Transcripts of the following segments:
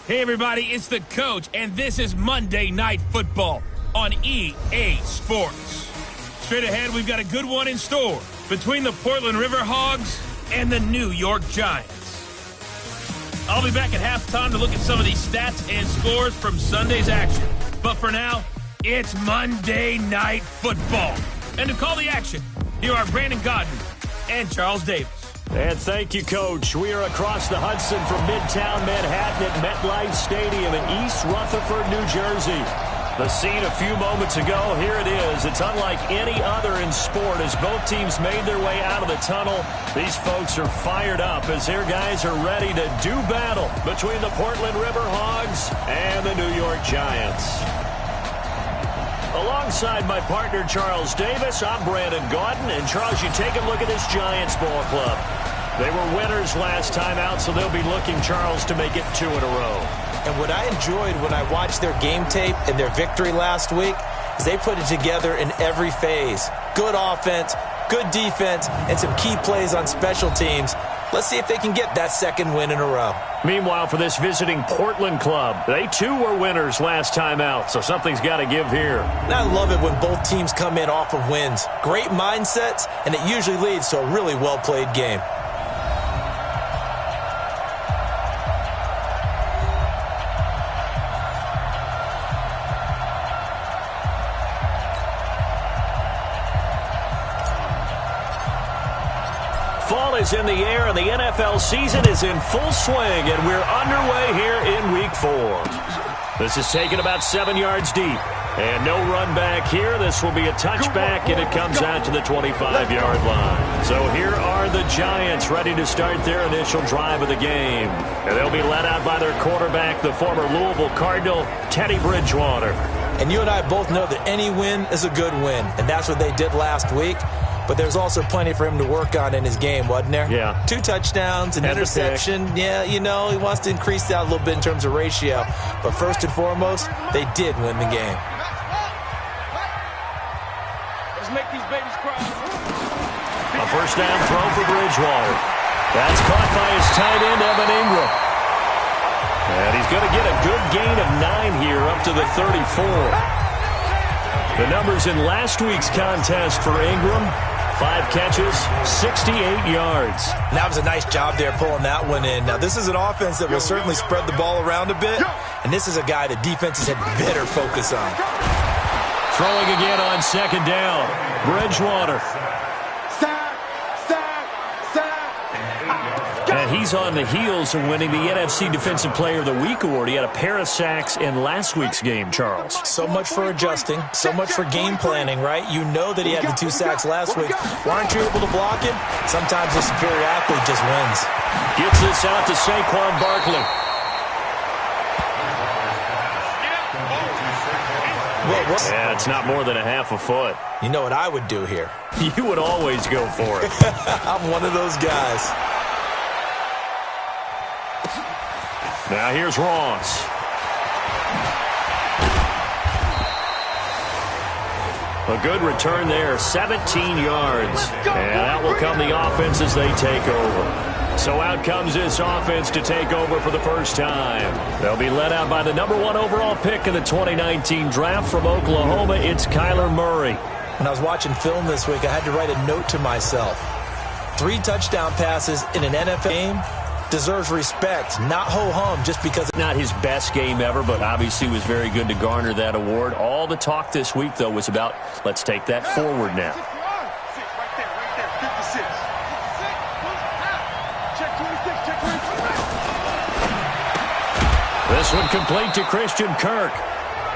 Hey everybody, it's the coach, and this is Monday Night Football on EA Sports. Straight ahead, we've got a good one in store between the Portland River Hogs and the New York Giants. I'll be back at halftime to look at some of these stats and scores from Sunday's action. But for now, it's Monday Night Football. And to call the action, here are Brandon Godden and Charles Davis. And thank you, Coach. We are across the Hudson from Midtown Manhattan at MetLife Stadium in East Rutherford, New Jersey. The scene a few moments ago, here it is. It's unlike any other in sport as both teams made their way out of the tunnel. These folks are fired up as their guys are ready to do battle between the Portland River Hogs and the New York Giants. Alongside my partner, Charles Davis, I'm Brandon Godden. And, Charles, you take a look at this Giants ball club. They were winners last time out, so they'll be looking, Charles, to make it 2 in a row. And what I enjoyed when I watched their game tape and their victory last week is they put it together in every phase. Good offense, good defense, and some key plays on special teams. Let's see if they can get that second win in a row. Meanwhile, for this visiting Portland club, they too were winners last time out, so something's got to give here. And I love it when both teams come in off of wins. Great mindsets, and it usually leads to a really well-played game. Fall is in the air, and the NFL season is in full swing, and we're underway here in Week 4. This is taken about 7 yards deep, and no run back here. This will be a touchback, and it comes out to the 25-yard line. So here are the Giants ready to start their initial drive of the game. And they'll be led out by their quarterback, the former Louisville Cardinal, Teddy Bridgewater. And you and I both know that any win is a good win, and that's what they did last week. But there's also plenty for him to work on in his game, wasn't there? Yeah. 2 touchdowns, an interception. Yeah, you know, he wants to increase that a little bit in terms of ratio. But first and foremost, they did win the game. Let's make these babies cry. A first down throw for Bridgewater. That's caught by his tight end, Evan Ingram. And he's going to get a good gain of 9 here up to the 34. The numbers in last week's contest for Ingram: 5 catches, 68 yards. And that was a nice job there pulling that one in. Now, this is an offense that will certainly spread the ball around a bit. And this is a guy that defenses had better focus on. Throwing again on second down. Bridgewater. And he's on the heels of winning the NFC Defensive Player of the Week award. He had a pair of sacks in last week's game, Charles. So much for adjusting, so much for game planning, right? You know that he had the 2 sacks last week. Why aren't you able to block him? Sometimes the superior athlete just wins. Gets this out to Saquon Barkley. Yeah, it's not more than a half a foot. You know what I would do here? You would always go for it. I'm one of those guys. Now here's Ross. A good return there, 17 yards. And out will come the offense as they take over. So out comes this offense to take over for the first time. They'll be led out by the number 1 overall pick in the 2019 draft from Oklahoma. It's Kyler Murray. When I was watching film this week, I had to write a note to myself. 3 touchdown passes in an NFL game deserves respect, not ho-hum just because. Not his best game ever, but obviously was very good to garner that award. All the talk this week, though, was about let's take that forward now. This one complete to Christian Kirk.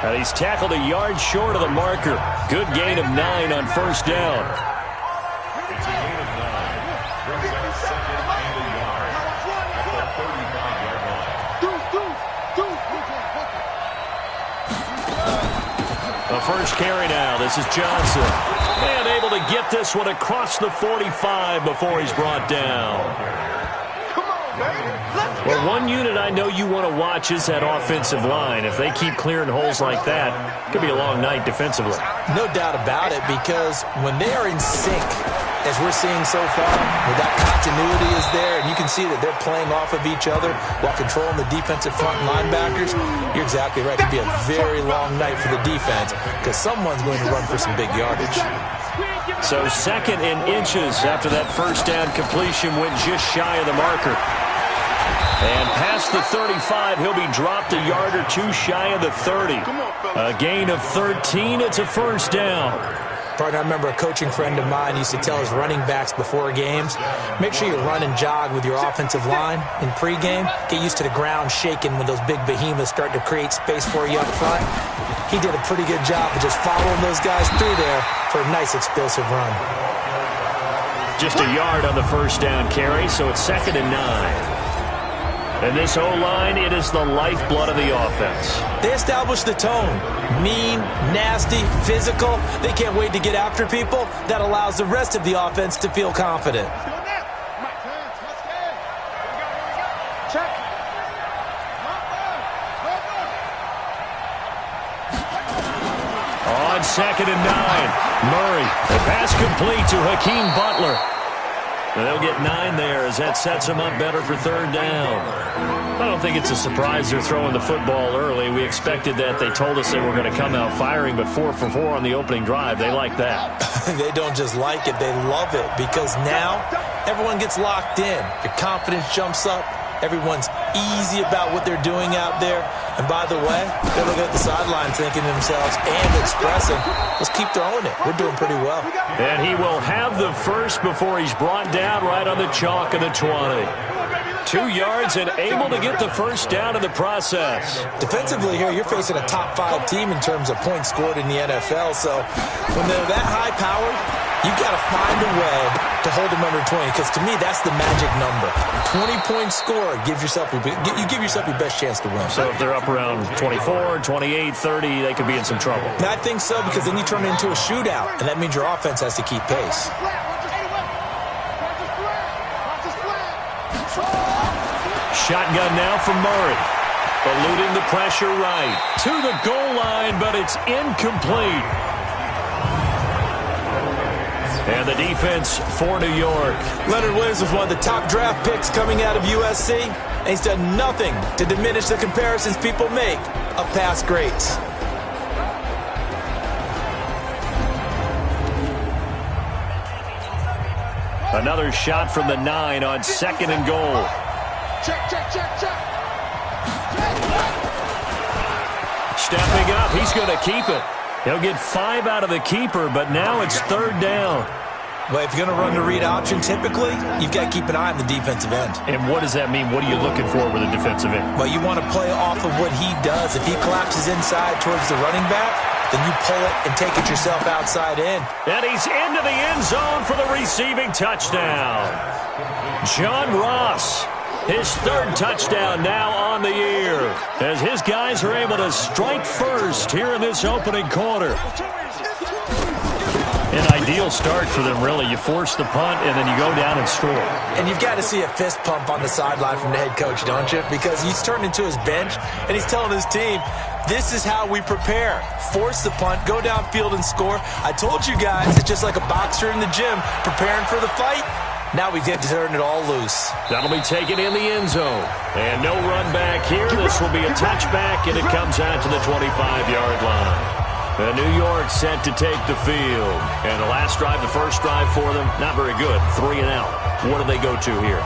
And he's tackled a yard short of the marker. Good gain of 9 on first down. The first carry now. This is Johnson. And able to get this one across the 45 before he's brought down. Well, one unit I know you want to watch is that offensive line. If they keep clearing holes like that, it could be a long night defensively. No doubt about it, because when they are in sync, as we're seeing so far, where that continuity is there, and you can see that they're playing off of each other while controlling the defensive front linebackers, you're exactly right. It could be a very long night for the defense because someone's going to run for some big yardage. So 2nd and inches after that first down completion went just shy of the marker. And past the 35, he'll be dropped a yard or two shy of the 30. A gain of 13, it's a first down. Partner, I remember a coaching friend of mine used to tell his running backs before games, make sure you run and jog with your offensive line in pregame. Get used to the ground shaking when those big behemoths start to create space for you up front. He did a pretty good job of just following those guys through there for a nice explosive run. Just a yard on the first down carry, so it's 2nd and 9. And this O-line, it is the lifeblood of the offense. They establish the tone. Mean, nasty, physical. They can't wait to get after people. That allows the rest of the offense to feel confident. On 2nd and 9, Murray. The pass complete to Hakeem Butler. And they'll get 9 there as that sets them up better for 3rd down. I don't think it's a surprise they're throwing the football early. We expected that. They told us they were going to come out firing, but 4 for 4 on the opening drive. They like that. They don't just like it, they love it, because now everyone gets locked in. Your confidence jumps up. Everyone's easy about what they're doing out there. And by the way, they're looking at the sideline thinking to themselves and expressing, let's keep throwing it. We're doing pretty well. And he will have the first before he's brought down right on the chalk of the 20. 2 yards and able to get the first down in the process. Defensively here, you're facing a top 5 team in terms of points scored in the NFL. So when they're that high-powered, you've got to find a way to hold them under 20, because to me, that's the magic number. 20-point score, you give yourself your best chance to win. So if they're up around 24, 28, 30, they could be in some trouble. And I think so, because then you turn it into a shootout, and that means your offense has to keep pace. Shotgun now from Murray. Eluding the pressure right. To the goal line, but it's incomplete. And the defense for New York. Leonard Williams was one of the top draft picks coming out of USC, and he's done nothing to diminish the comparisons people make of past greats. Another shot from the 9 on 2nd and goal. Check. Stepping up, he's going to keep it. He'll get 5 out of the keeper, but now it's 3rd down. Well, if you're going to run the read option, typically, you've got to keep an eye on the defensive end. And what does that mean? What are you looking for with a defensive end? Well, you want to play off of what he does. If he collapses inside towards the running back, then you pull it and take it yourself outside in. And he's into the end zone for the receiving touchdown. John Ross. His 3rd touchdown now on the year, as his guys are able to strike first here in this opening quarter. An ideal start for them, really. You force the punt, and then you go down and score. And you've got to see a fist pump on the sideline from the head coach, don't you? Because he's turned into his bench, and he's telling his team, this is how we prepare. Force the punt, go downfield and score. I told you guys, it's just like a boxer in the gym preparing for the fight. Now we get to turn it all loose. That'll be taken in the end zone. And no run back here. This will be a touchback, and it comes out to the 25-yard line. And New York set to take the field. And the last drive, the first drive for them, not very good. 3 and out. What do they go to here?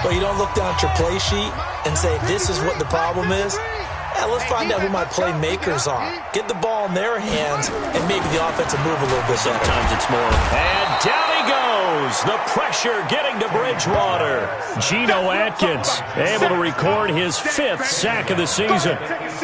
Well, you don't look down at your play sheet and say, this is what the problem is. Yeah, let's find out who my playmakers are. Get the ball in their hands, and maybe the offense will move a little bit better. Sometimes it's more. And down he goes. The pressure getting to Bridgewater. Geno Atkins able to record his 5th sack of the season.